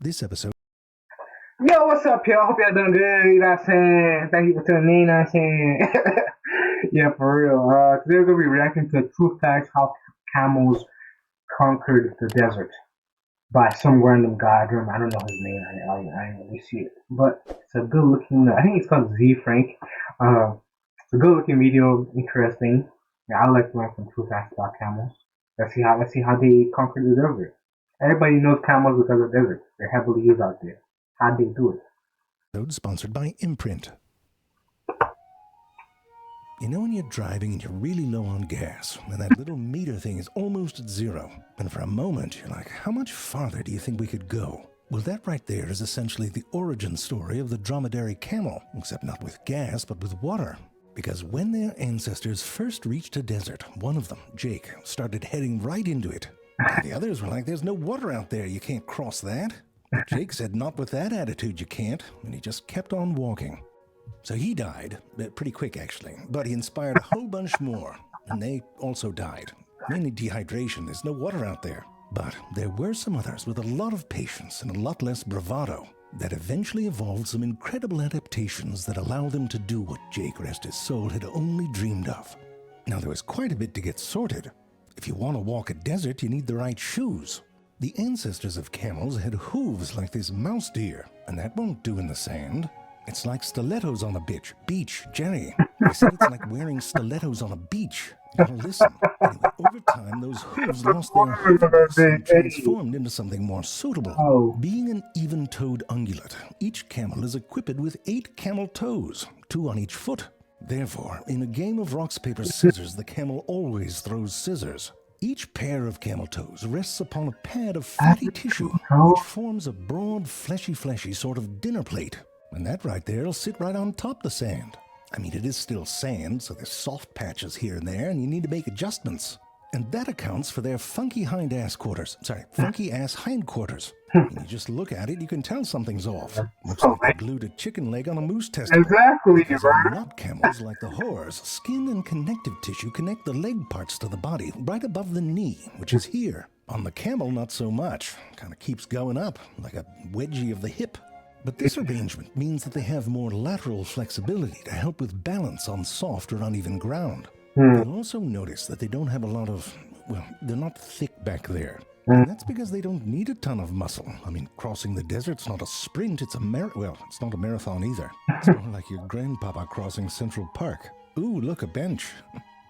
This episode. Yo, what's up, y'all? Hope y'all doing good. You know what I'm saying? Thank you for tuning in. You know what I'm saying? Yeah, for real. Today we're going to be reacting to True Facts How Camels Conquered the Desert by some random guy. I don't know his name. I didn't really see it. But it's a good looking, I think it's called Z Frank. It's a good looking video. Interesting. Yeah, I like to learn some True Facts about camels. Let's see how they conquered the desert. Everybody knows camels because of deserts. They're heavily used out there. How'd they do it? Sponsored by Imprint. You know when you're driving and you're really low on gas, and that little meter thing is almost at zero, and for a moment you're like, how much farther do you think we could go? Well, that right there is essentially the origin story of the dromedary camel, except not with gas, but with water. Because when their ancestors first reached a desert, one of them, Jake, started heading right into it. And the others were like, there's no water out there, you can't cross that. But Jake said, not with that attitude, you can't, and he just kept on walking. So he died, pretty quick actually, but he inspired a whole bunch more, and they also died. Mainly dehydration, there's no water out there. But there were some others with a lot of patience and a lot less bravado that eventually evolved some incredible adaptations that allowed them to do what Jake, rest his soul, had only dreamed of. Now there was quite a bit to get sorted. If you want to walk a desert, you need the right shoes. The ancestors of camels had hooves like this mouse deer, and that won't do in the sand. It's like stilettos on a beach, Jerry. I said it's like wearing stilettos on a beach. You gotta listen. Anyway, over time, those hooves lost their hooves and transformed into something more suitable. Being an even-toed ungulate, each camel is equipped with 8 camel toes, 2 on each foot. Therefore, in a game of rocks, paper, scissors, the camel always throws scissors. Each pair of camel toes rests upon a pad of fatty tissue, which forms a broad, fleshy sort of dinner plate. And that right there will sit right on top the sand. I mean, it is still sand, so there's soft patches here and there, and you need to make adjustments. And that accounts for their funky ass hindquarters. When you just look at it, you can tell something's off. Looks like they glued a chicken leg on a moose testicle. Exactly, because in not camels like the horse, skin and connective tissue connect the leg parts to the body right above the knee, which is here. On the camel, not so much. Kind of keeps going up, like a wedgie of the hip. But this arrangement means that they have more lateral flexibility to help with balance on soft or uneven ground. You'll also notice that they don't have a lot of, well, they're not thick back there. And that's because they don't need a ton of muscle. I mean, crossing the desert's not a sprint, it's a it's not a marathon either. It's more like your grandpapa crossing Central Park. Ooh, look, a bench.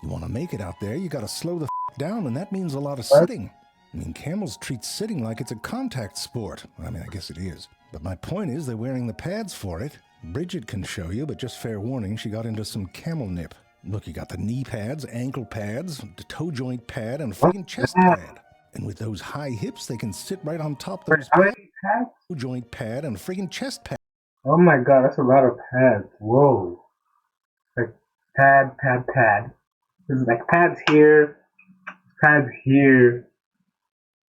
You want to make it out there, you gotta slow the down, and that means a lot of sitting. I mean, camels treat sitting like it's a contact sport. I mean, I guess it is. But my point is they're wearing the pads for it. Bridget can show you, but just fair warning, she got into some camel nip. Look, you got the knee pads, ankle pads, the toe joint pad, and a freaking chest pad. And with those high hips, they can sit right on top of those pads. Toe joint pad and a freaking chest pad. Oh my god, that's a lot of pads. Whoa. Like pad. There's like pads here, pads here.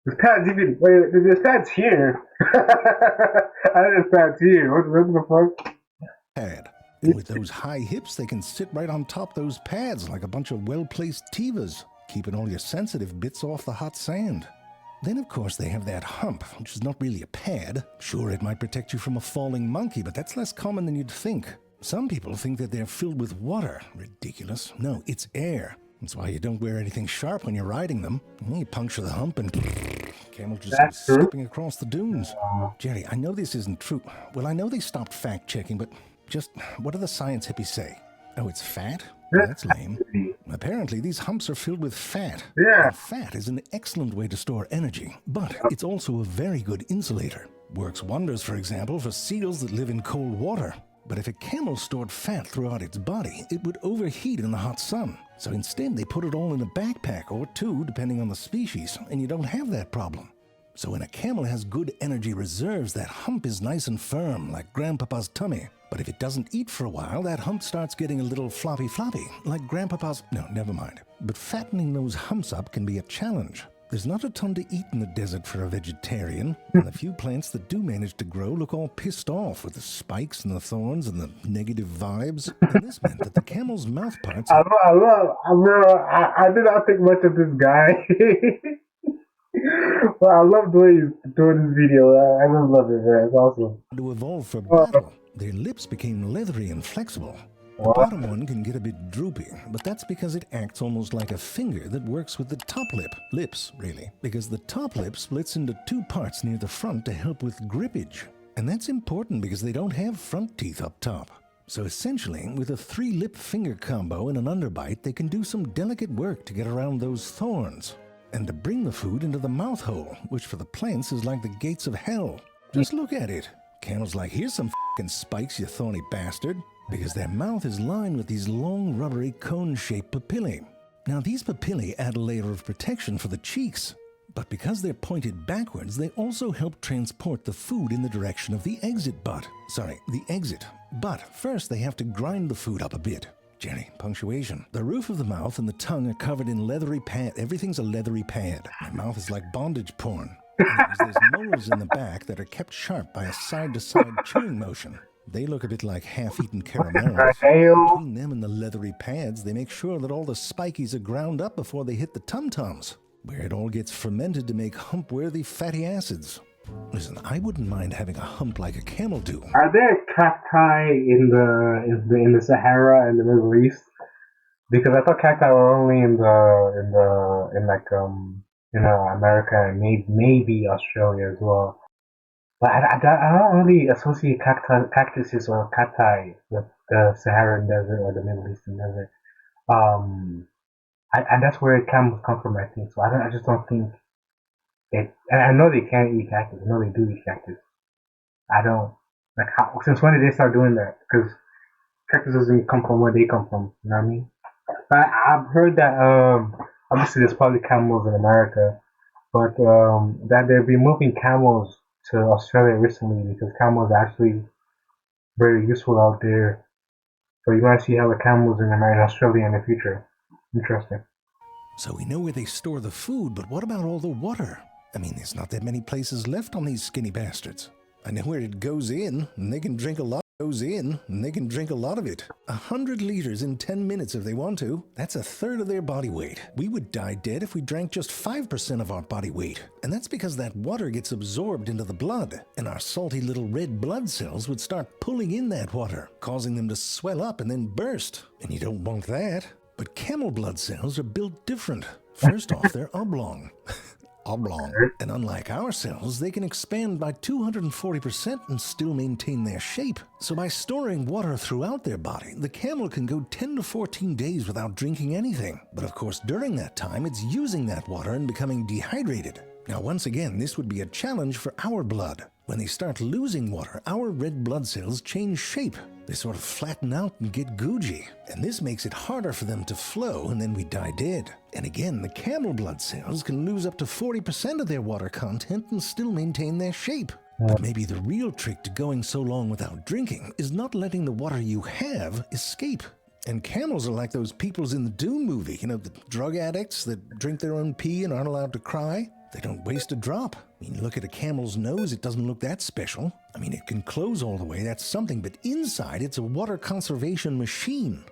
There's pads even. Wait, there's pads here. There's pads here. What the fuck? Pad. And with those high hips, they can sit right on top those pads like a bunch of well-placed tivas, keeping all your sensitive bits off the hot sand. Then, of course, they have that hump, which is not really a pad. Sure, it might protect you from a falling monkey, but that's less common than you'd think. Some people think that they're filled with water. Ridiculous. No, it's air. That's why you don't wear anything sharp when you're riding them. You puncture the hump and camel just goes skipping across the dunes. Jerry, I know this isn't true. Well, I know they stopped fact-checking, but just what do the science hippies say? Oh, it's fat? Well, that's lame. Apparently, these humps are filled with fat. Yeah. And fat is an excellent way to store energy, but it's also a very good insulator. Works wonders, for example, for seals that live in cold water. But if a camel stored fat throughout its body, it would overheat in the hot sun. So instead, they put it all in a backpack or 2, depending on the species, and you don't have that problem. So when a camel has good energy reserves, that hump is nice and firm, like Grandpapa's tummy. But if it doesn't eat for a while, that hump starts getting a little floppy, like Grandpapa's... No, never mind. But fattening those humps up can be a challenge. There's not a ton to eat in the desert for a vegetarian, and the few plants that do manage to grow look all pissed off with the spikes and the thorns and the negative vibes. And this meant that the camel's mouth parts... I did not think much of this guy. Well, I love the way he's during this video. I just love it, man. It's awesome. To evolve for Oh, battle, their lips became leathery and flexible. The what? bottom one can get a bit droopy, but that's because it acts almost like a finger that works with the top lips, really, because the top lip splits into two parts near the front to help with grippage. And that's important because they don't have front teeth up top. So essentially, with a 3-lip finger combo and an underbite, they can do some delicate work to get around those thorns and to bring the food into the mouth hole, which for the plants is like the gates of hell. Just look at it. Camel's like, here's some f***ing spikes, you thorny bastard. Because their mouth is lined with these long, rubbery, cone-shaped papillae. Now, these papillae add a layer of protection for the cheeks, but because they're pointed backwards, they also help transport the food in the direction of the exit. But first they have to grind the food up a bit. Jerry, punctuation. The roof of the mouth and the tongue are covered in leathery pad. Everything's a leathery pad. My mouth is like bondage porn. There's molars in the back that are kept sharp by a side-to-side chewing motion. They look a bit like half-eaten caramels. Between them and the leathery pads, they make sure that all the spikies are ground up before they hit the tum-tums, where it all gets fermented to make hump-worthy fatty acids. Listen, I wouldn't mind having a hump like a camel do. Are there cacti in the Sahara and the Middle East? Because I thought cacti were only in America and maybe Australia as well. But I don't really associate cactuses or cacti with the Saharan desert or the Middle Eastern desert. And that's where camels come from, I think. So I just don't think it. And I know they can't eat cactus. I know they do eat cactus. I don't like how. Since when did they start doing that? Because cactus doesn't come from where they come from. You know what I mean? But I've heard that obviously there's probably camels in America, but that they've been moving camels to Australia recently because camels are actually very useful out there. So you might see how the camels in Australia in the future. Interesting. So we know where they store the food, but what about all the water? I mean, there's not that many places left on these skinny bastards. I know where it goes in, and they can drink a lot. Goes in, and they can drink a lot of it. 100 liters in 10 minutes if they want to. That's a third of their body weight. We would die dead if we drank just 5% of our body weight. And that's because that water gets absorbed into the blood, and our salty little red blood cells would start pulling in that water, causing them to swell up and then burst. And you don't want that. But camel blood cells are built different. First off, they're oblong. And unlike our cells, they can expand by 240% and still maintain their shape. So by storing water throughout their body, the camel can go 10 to 14 days without drinking anything. But of course, during that time, it's using that water and becoming dehydrated. Now, once again, this would be a challenge for our blood. When they start losing water, our red blood cells change shape. They sort of flatten out and get googey. And this makes it harder for them to flow, and then we die dead. And again, the camel blood cells can lose up to 40% of their water content and still maintain their shape. But maybe the real trick to going so long without drinking is not letting the water you have escape. And camels are like those peoples in the Dune movie, you know, the drug addicts that drink their own pee and aren't allowed to cry. They don't waste a drop. I mean, look at a camel's nose, it doesn't look that special. I mean, it can close all the way, that's something, but inside it's a water conservation machine.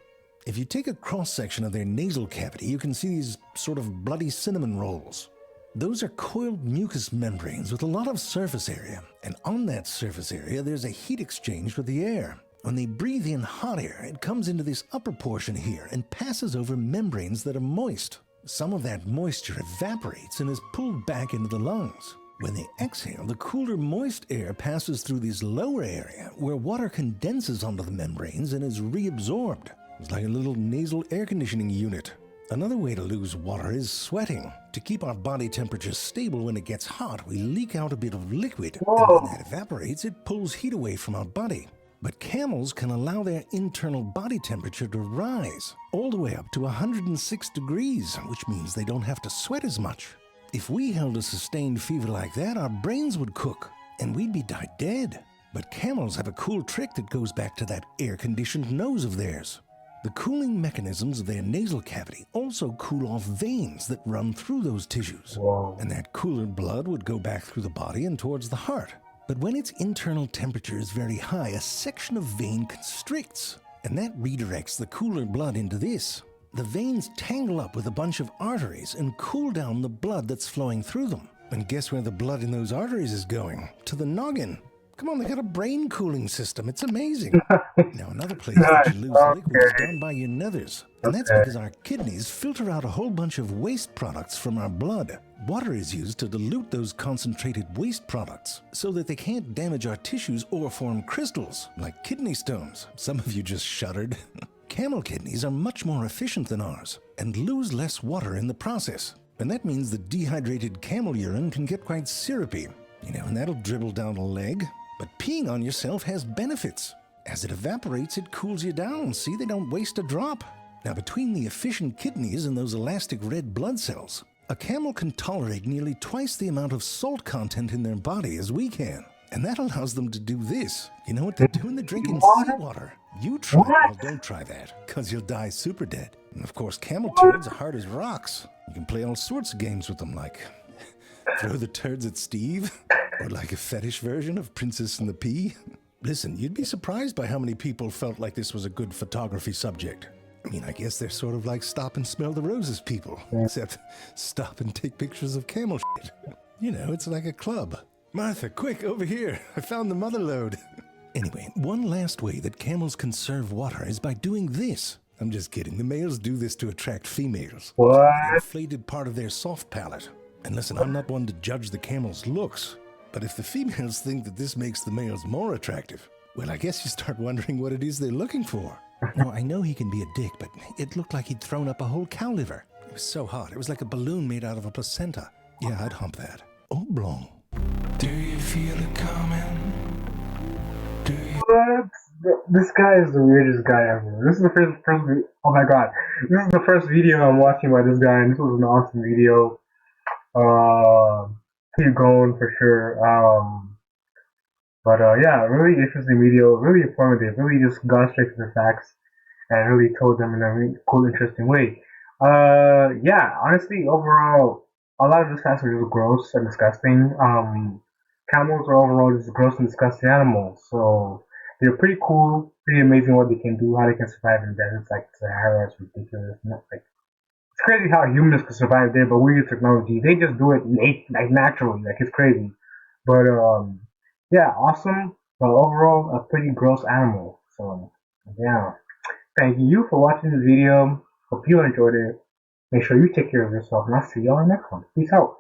If you take a cross-section of their nasal cavity, you can see these sort of bloody cinnamon rolls. Those are coiled mucous membranes with a lot of surface area, and on that surface area there's a heat exchange with the air. When they breathe in hot air, it comes into this upper portion here and passes over membranes that are moist. Some of that moisture evaporates and is pulled back into the lungs. When they exhale, the cooler, moist air passes through this lower area where water condenses onto the membranes and is reabsorbed. It's like a little nasal air conditioning unit. Another way to lose water is sweating. To keep our body temperature stable when it gets hot, we leak out a bit of liquid. And when that evaporates, it pulls heat away from our body. But camels can allow their internal body temperature to rise all the way up to 106 degrees, which means they don't have to sweat as much. If we held a sustained fever like that, our brains would cook, and we'd be dead. But camels have a cool trick that goes back to that air-conditioned nose of theirs. The cooling mechanisms of their nasal cavity also cool off veins that run through those tissues. And that cooler blood would go back through the body and towards the heart. But when its internal temperature is very high, a section of vein constricts, and that redirects the cooler blood into this. The veins tangle up with a bunch of arteries and cool down the blood that's flowing through them. And guess where the blood in those arteries is going? To the noggin. Come on, they got a brain cooling system. It's amazing. Now, another place that Nice. you lose liquid is down by your nethers. And that's Okay. because our kidneys filter out a whole bunch of waste products from our blood. Water is used to dilute those concentrated waste products so that they can't damage our tissues or form crystals, like kidney stones. Some of you just shuddered. Camel kidneys are much more efficient than ours and lose less water in the process. And that means the dehydrated camel urine can get quite syrupy, and that'll dribble down a leg. But peeing on yourself has benefits. As it evaporates, it cools you down. See, they don't waste a drop. Now, between the efficient kidneys and those elastic red blood cells, a camel can tolerate nearly twice the amount of salt content in their body as we can. And that allows them to do this. You know what they're doing? They're drinking seawater. You try it. Well, don't try that, because you'll die super dead. And of course, camel turds are hard as rocks. You can play all sorts of games with them, like throw the turds at Steve, or like a fetish version of Princess and the Pea. Listen, you'd be surprised by how many people felt like this was a good photography subject. I mean, I guess they're sort of like stop and smell the roses people, except stop and take pictures of camel shit. It's like a club. Martha, quick, over here. I found the mother lode. Anyway, one last way that camels conserve water is by doing this. I'm just kidding. The males do this to attract females. What? The inflated part of their soft palate. And listen, I'm not one to judge the camel's looks, but if the females think that this makes the males more attractive, well, I guess you start wondering what it is they're looking for. Now, I know he can be a dick, but it looked like he'd thrown up a whole cow liver. It was so hot. It was like a balloon made out of a placenta. Yeah, I'd hump that. Oblong. Do you feel it coming? Do you? What? This guy is the weirdest guy ever. This is the first oh my god. This is the first video I'm watching by this guy, and this was an awesome video. Keep going for sure. But yeah, really interesting video, really informative, really just got straight to the facts and really told them in a really cool, interesting way. Yeah, honestly, overall, a lot of these facts are just gross and disgusting. Camels are overall just gross and disgusting animals, so they're pretty cool, pretty amazing what they can do, how they can survive in deserts like Sahara is ridiculous. It's crazy how humans can survive there, but we use technology. They just do it naturally, like it's crazy. But yeah, awesome. But overall, a pretty gross animal. So yeah, thank you for watching this video. Hope you enjoyed it. Make sure you take care of yourself, and I'll see y'all in the next one. Peace out.